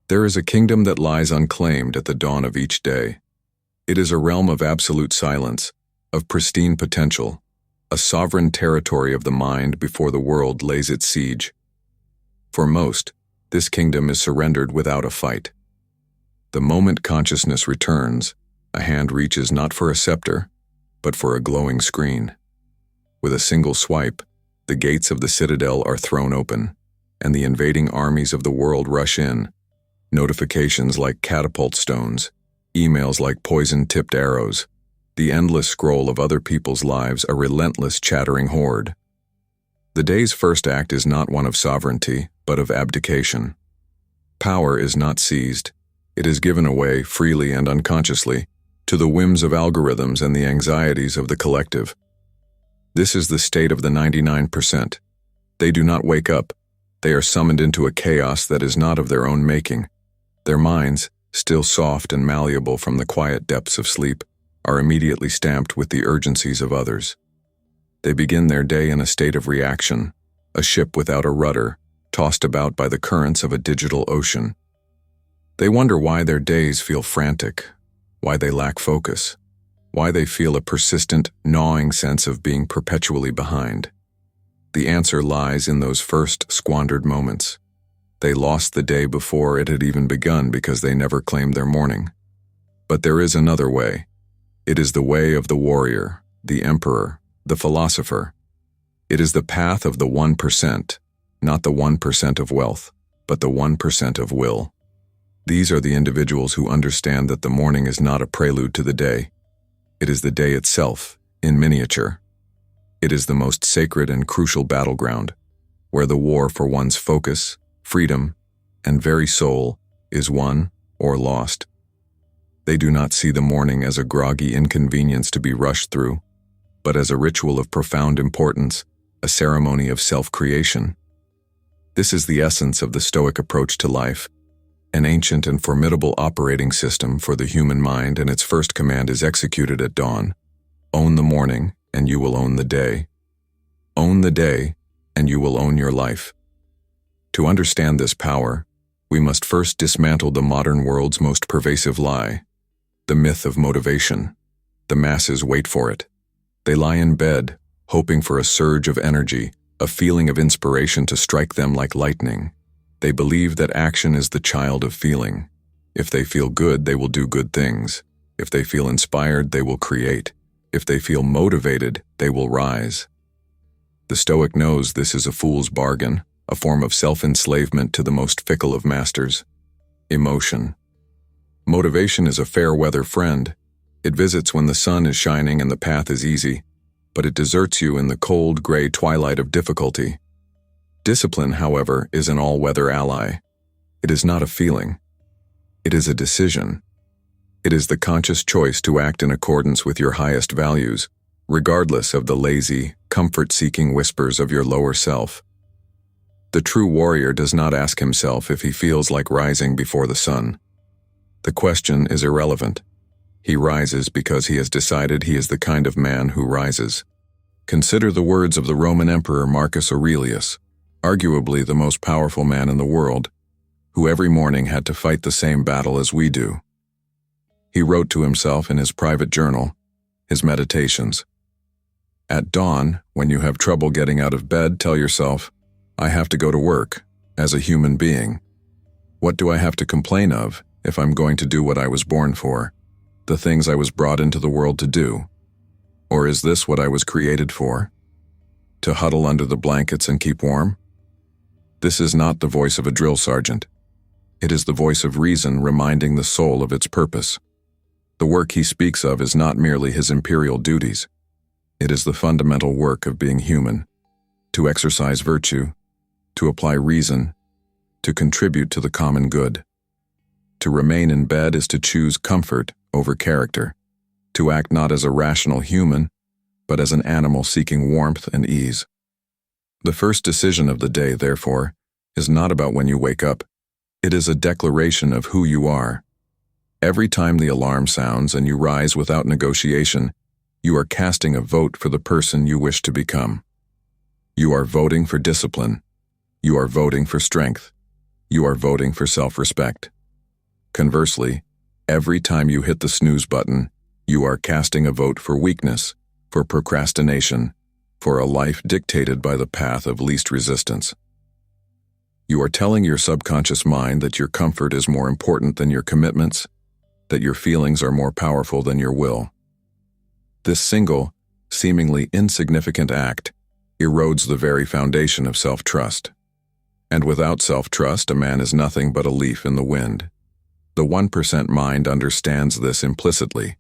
There is a kingdom that lies unclaimed at the dawn of each day. It is a realm of absolute silence, of pristine potential, a sovereign territory of the mind before the world lays its siege. For most, this kingdom is surrendered without a fight. The moment consciousness returns, a hand reaches not for a scepter, but for a glowing screen. With a single swipe, the gates of the citadel are thrown open, and the invading armies of the world rush in. Notifications like catapult stones, emails like poison-tipped arrows, the endless scroll of other people's lives a relentless chattering horde. The day's first act is not one of sovereignty, but of abdication. Power is not seized. It is given away freely and unconsciously to the whims of algorithms and the anxieties of the collective. This is the state of the 99%. They do not wake up. They are summoned into a chaos that is not of their own making. Their minds, still soft and malleable from the quiet depths of sleep, are immediately stamped with the urgencies of others. They begin their day in a state of reaction, a ship without a rudder, tossed about by the currents of a digital ocean. They wonder why their days feel frantic, why they lack focus, why they feel a persistent, gnawing sense of being perpetually behind. The answer lies in those first squandered moments. They lost the day before it had even begun because they never claimed their morning. But there is another way. It is the way of the warrior, the emperor, the philosopher. It is the path of the 1%, not the 1% of wealth, but the 1% of will. These are the individuals who understand that the morning is not a prelude to the day. It is the day itself, in miniature. It is the most sacred and crucial battleground, where the war for one's focus, freedom, and very soul is won or lost. They do not see the morning as a groggy inconvenience to be rushed through, but as a ritual of profound importance, a ceremony of self-creation. This is the essence of the Stoic approach to life, an ancient and formidable operating system for the human mind, and its first command is executed at dawn. Own the morning, and you will own the day. Own the day, and you will own your life. To understand this power, we must first dismantle the modern world's most pervasive lie, the myth of motivation. The masses wait for it. They lie in bed, hoping for a surge of energy, a feeling of inspiration to strike them like lightning. They believe that action is the child of feeling. If they feel good, they will do good things. If they feel inspired, they will create. If they feel motivated, they will rise. The Stoic knows this is a fool's bargain, a form of self-enslavement to the most fickle of masters, emotion. Motivation is a fair-weather friend. It visits when the sun is shining and the path is easy, but it deserts you in the cold, gray twilight of difficulty. Discipline, however, is an all-weather ally. It is not a feeling. It is a decision. It is the conscious choice to act in accordance with your highest values, regardless of the lazy, comfort-seeking whispers of your lower self. The true warrior does not ask himself if he feels like rising before the sun. The question is irrelevant. He rises because he has decided he is the kind of man who rises. Consider the words of the Roman Emperor Marcus Aurelius, arguably the most powerful man in the world, who every morning had to fight the same battle as we do. He wrote to himself in his private journal, his meditations. At dawn, when you have trouble getting out of bed, tell yourself, I have to go to work, as a human being. What do I have to complain of if I'm going to do what I was born for, the things I was brought into the world to do? Or is this what I was created for? To huddle under the blankets and keep warm? This is not the voice of a drill sergeant. It is the voice of reason reminding the soul of its purpose. The work he speaks of is not merely his imperial duties. It is the fundamental work of being human, to exercise virtue, to apply reason, to contribute to the common good. To remain in bed is to choose comfort over character, to act not as a rational human, but as an animal seeking warmth and ease. The first decision of the day, therefore, is not about when you wake up. It is a declaration of who you are. Every time the alarm sounds and you rise without negotiation, you are casting a vote for the person you wish to become. You are voting for discipline. You are voting for strength. You are voting for self-respect. Conversely, every time you hit the snooze button, you are casting a vote for weakness, for procrastination, for a life dictated by the path of least resistance. You are telling your subconscious mind that your comfort is more important than your commitments, that your feelings are more powerful than your will. This single, seemingly insignificant act erodes the very foundation of self-trust. And without self-trust, a man is nothing but a leaf in the wind. The 1% mind understands this implicitly.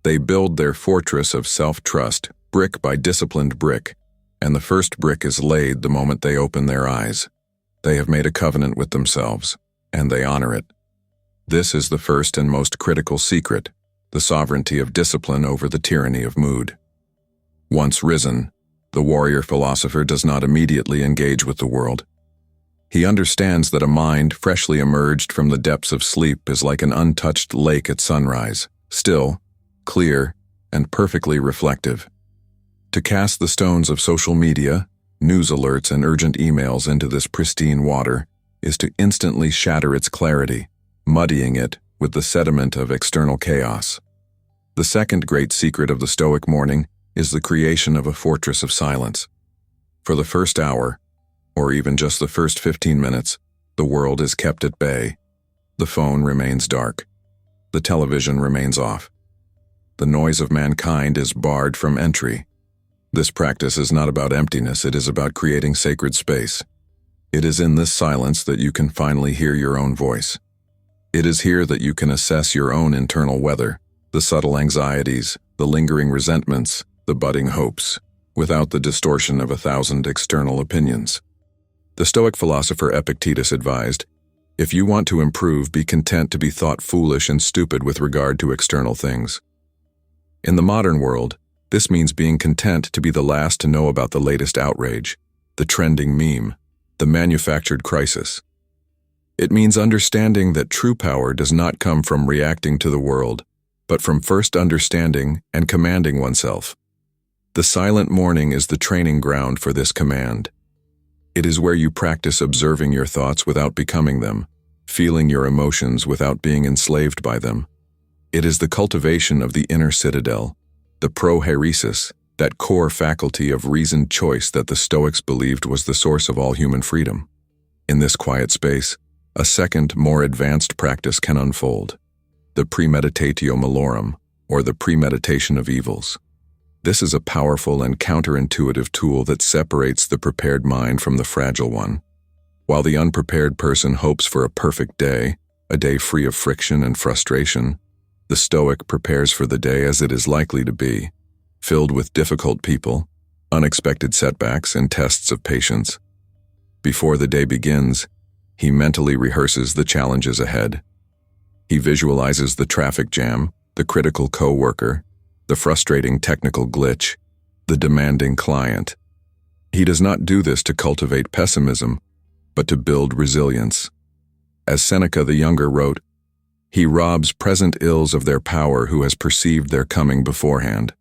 They build their fortress of self-trust brick by disciplined brick, and the first brick is laid the moment they open their eyes. They have made a covenant with themselves, and they honor it. This is the first and most critical secret, the sovereignty of discipline over the tyranny of mood. Once risen, the warrior philosopher does not immediately engage with the world. He understands that a mind freshly emerged from the depths of sleep is like an untouched lake at sunrise, still, clear, and perfectly reflective. To cast the stones of social media, news alerts, and urgent emails into this pristine water is to instantly shatter its clarity, muddying it with the sediment of external chaos. The second great secret of the Stoic morning is the creation of a fortress of silence. For the first hour, or even just the first 15 minutes, the world is kept at bay. The phone remains dark. The television remains off. The noise of mankind is barred from entry. This practice is not about emptiness, it is about creating sacred space. It is in this silence that you can finally hear your own voice. It is here that you can assess your own internal weather, the subtle anxieties, the lingering resentments, the budding hopes, without the distortion of 1,000 external opinions. The Stoic philosopher Epictetus advised, "If you want to improve, be content to be thought foolish and stupid with regard to external things." In the modern world, this means being content to be the last to know about the latest outrage, the trending meme, the manufactured crisis. It means understanding that true power does not come from reacting to the world, but from first understanding and commanding oneself. The silent morning is the training ground for this command. It is where you practice observing your thoughts without becoming them, feeling your emotions without being enslaved by them. It is the cultivation of the inner citadel, the prohairesis, that core faculty of reasoned choice that the Stoics believed was the source of all human freedom. In this quiet space, a second, more advanced practice can unfold, the premeditatio malorum, or the premeditation of evils. This is a powerful and counterintuitive tool that separates the prepared mind from the fragile one. While the unprepared person hopes for a perfect day, a day free of friction and frustration, the Stoic prepares for the day as it is likely to be, filled with difficult people, unexpected setbacks, and tests of patience. Before the day begins, he mentally rehearses the challenges ahead. He visualizes the traffic jam, the critical coworker, the frustrating technical glitch, the demanding client. He does not do this to cultivate pessimism, but to build resilience. As Seneca the Younger wrote, "He robs present ills of their power who has perceived their coming beforehand."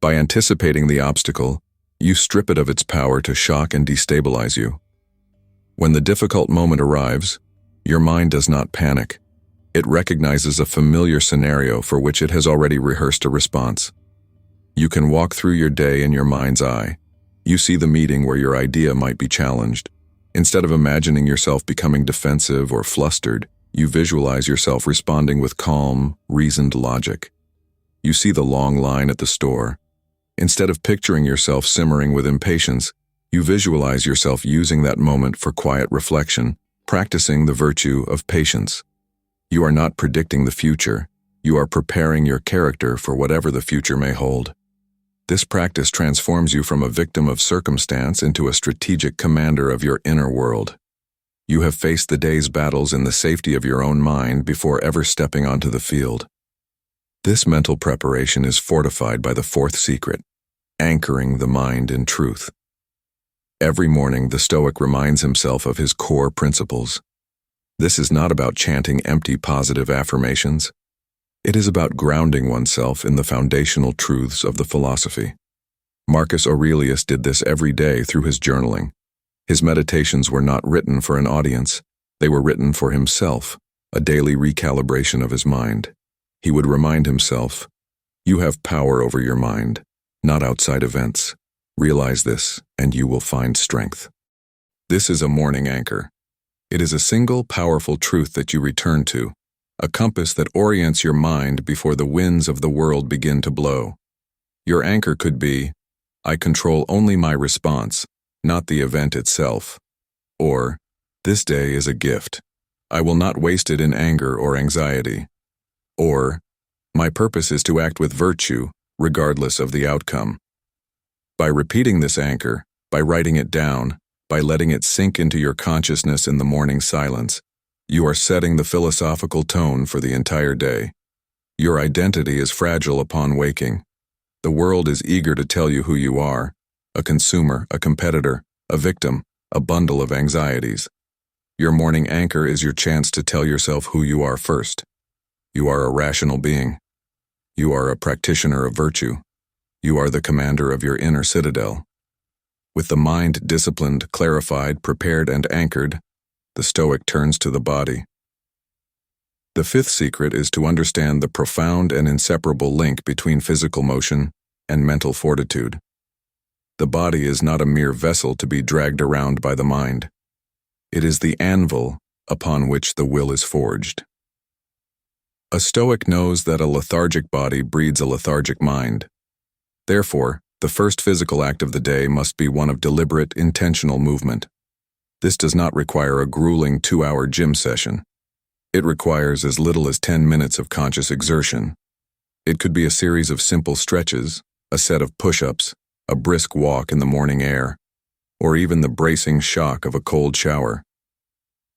By anticipating the obstacle, you strip it of its power to shock and destabilize you. When the difficult moment arrives, your mind does not panic. It recognizes a familiar scenario for which it has already rehearsed a response. You can walk through your day in your mind's eye. You see the meeting where your idea might be challenged. Instead of imagining yourself becoming defensive or flustered, you visualize yourself responding with calm, reasoned logic. You see the long line at the store. Instead of picturing yourself simmering with impatience, you visualize yourself using that moment for quiet reflection, practicing the virtue of patience. You are not predicting the future, you are preparing your character for whatever the future may hold. This practice transforms you from a victim of circumstance into a strategic commander of your inner world. You have faced the day's battles in the safety of your own mind before ever stepping onto the field. This mental preparation is fortified by the fourth secret, anchoring the mind in truth. Every morning, the Stoic reminds himself of his core principles. This is not about chanting empty positive affirmations. It is about grounding oneself in the foundational truths of the philosophy. Marcus Aurelius did this every day through his journaling. His meditations were not written for an audience. They were written for himself, a daily recalibration of his mind. He would remind himself, "You have power over your mind, not outside events. Realize this, and you will find strength." This is a morning anchor. It is a single, powerful truth that you return to, a compass that orients your mind before the winds of the world begin to blow. Your anchor could be, "I control only my response, not the event itself." Or, "This day is a gift. I will not waste it in anger or anxiety." Or, "My purpose is to act with virtue, regardless of the outcome." By repeating this anchor, by writing it down, by letting it sink into your consciousness in the morning silence, you are setting the philosophical tone for the entire day. Your identity is fragile upon waking. The world is eager to tell you who you are: a consumer, a competitor, a victim, a bundle of anxieties. Your morning anchor is your chance to tell yourself who you are first. You are a rational being. You are a practitioner of virtue. You are the commander of your inner citadel. With the mind disciplined, clarified, prepared, and anchored, the Stoic turns to the body. The fifth secret is to understand the profound and inseparable link between physical motion and mental fortitude. The body is not a mere vessel to be dragged around by the mind. It is the anvil upon which the will is forged. A Stoic knows that a lethargic body breeds a lethargic mind. Therefore, the first physical act of the day must be one of deliberate, intentional movement. This does not require a grueling 2-hour gym session. It requires as little as 10 minutes of conscious exertion. It could be a series of simple stretches, a set of push-ups, a brisk walk in the morning air, or even the bracing shock of a cold shower.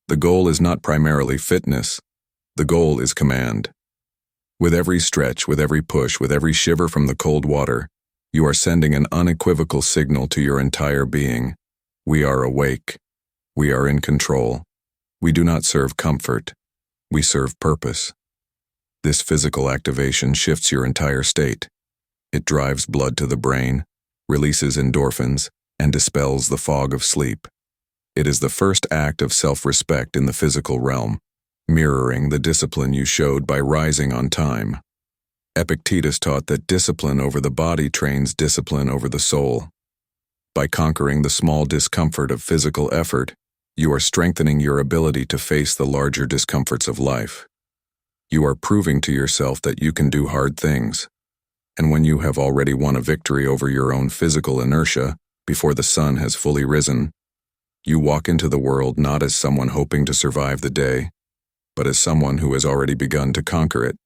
The goal is not primarily fitness. The goal is command. With every stretch, with every push, with every shiver from the cold water, you are sending an unequivocal signal to your entire being. We are awake. We are in control. We do not serve comfort. We serve purpose. This physical activation shifts your entire state. It drives blood to the brain, releases endorphins, and dispels the fog of sleep. It is the first act of self-respect in the physical realm, mirroring the discipline you showed by rising on time. Epictetus taught that discipline over the body trains discipline over the soul. By conquering the small discomfort of physical effort, you are strengthening your ability to face the larger discomforts of life. You are proving to yourself that you can do hard things. And when you have already won a victory over your own physical inertia before the sun has fully risen, you walk into the world not as someone hoping to survive the day, but as someone who has already begun to conquer it.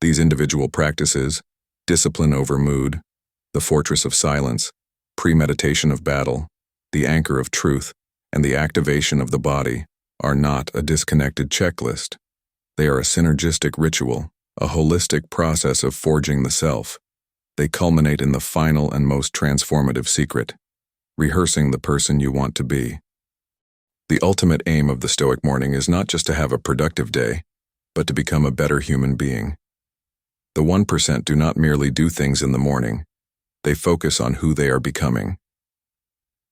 These individual practices, discipline over mood, the fortress of silence, premeditation of battle, the anchor of truth, and the activation of the body, are not a disconnected checklist. They are a synergistic ritual, a holistic process of forging the self. They culminate in the final and most transformative secret: rehearsing the person you want to be. The ultimate aim of the Stoic morning is not just to have a productive day, but to become a better human being. The 1% do not merely do things in the morning. They focus on who they are becoming.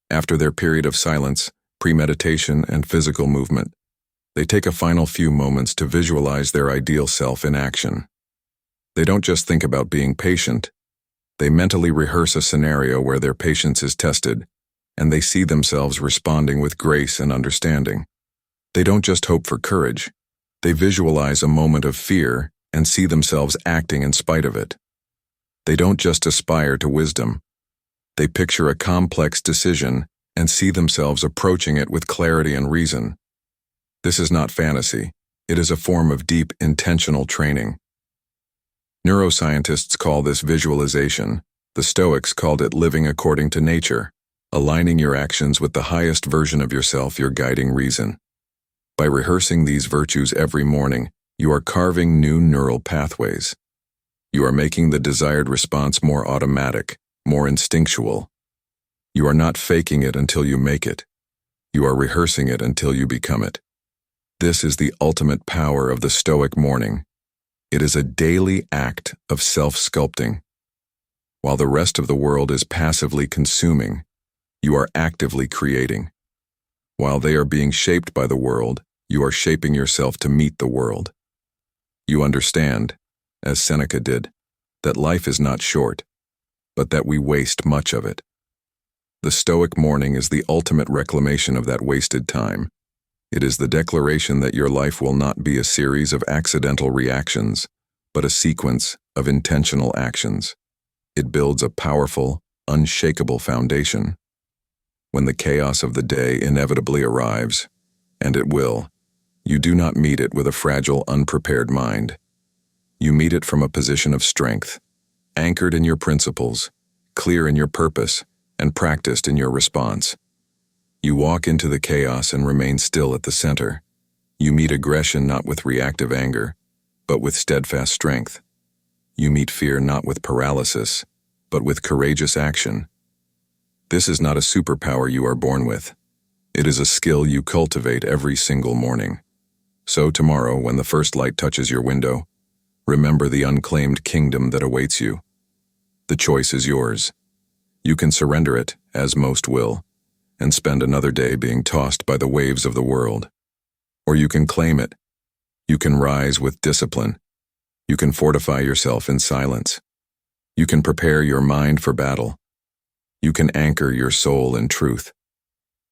After their period of silence, premeditation, and physical movement, they take a final few moments to visualize their ideal self in action. They don't just think about being patient. They mentally rehearse a scenario where their patience is tested, and they see themselves responding with grace and understanding. They don't just hope for courage. They visualize a moment of fear and see themselves acting in spite of it. They don't just aspire to wisdom. They picture a complex decision and see themselves approaching it with clarity and reason. This is not fantasy. It is a form of deep, intentional training. Neuroscientists call this visualization. The Stoics called it living according to nature, aligning your actions with the highest version of yourself, your guiding reason. By rehearsing these virtues every morning, you are carving new neural pathways. You are making the desired response more automatic, more instinctual. You are not faking it until you make it. You are rehearsing it until you become it. This is the ultimate power of the Stoic morning. It is a daily act of self-sculpting. While the rest of the world is passively consuming, you are actively creating. While they are being shaped by the world, You are shaping yourself to meet the world. You understand, as Seneca did, that life is not short, but that we waste much of it. The Stoic morning is the ultimate reclamation of that wasted time. It is the declaration that your life will not be a series of accidental reactions, but a sequence of intentional actions. It builds a powerful, unshakable foundation. When the chaos of the day inevitably arrives, and it will, you do not meet it with a fragile, unprepared mind. You meet it from a position of strength, anchored in your principles, clear in your purpose, and practiced in your response. You walk into the chaos and remain still at the center. You meet aggression not with reactive anger, but with steadfast strength. You meet fear not with paralysis, but with courageous action. This is not a superpower you are born with. It is a skill you cultivate every single morning. So tomorrow, when the first light touches your window, remember the unclaimed kingdom that awaits you. The choice is yours. You can surrender it, as most will, and spend another day being tossed by the waves of the world. Or you can claim it. You can rise with discipline. You can fortify yourself in silence. You can prepare your mind for battle. You can anchor your soul in truth.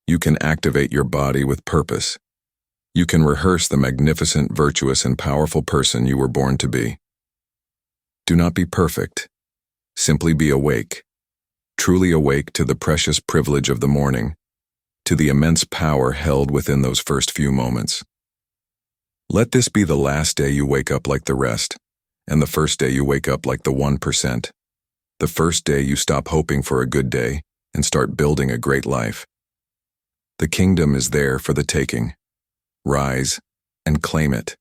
You can activate your body with purpose. You can rehearse the magnificent, virtuous, and powerful person you were born to be. Do not be perfect. Simply be awake. Truly awake to the precious privilege of the morning, to the immense power held within those first few moments. Let this be the last day you wake up like the rest, and the first day you wake up like the 1%. The first day you stop hoping for a good day and start building a great life. The kingdom is there for the taking. Rise and claim it.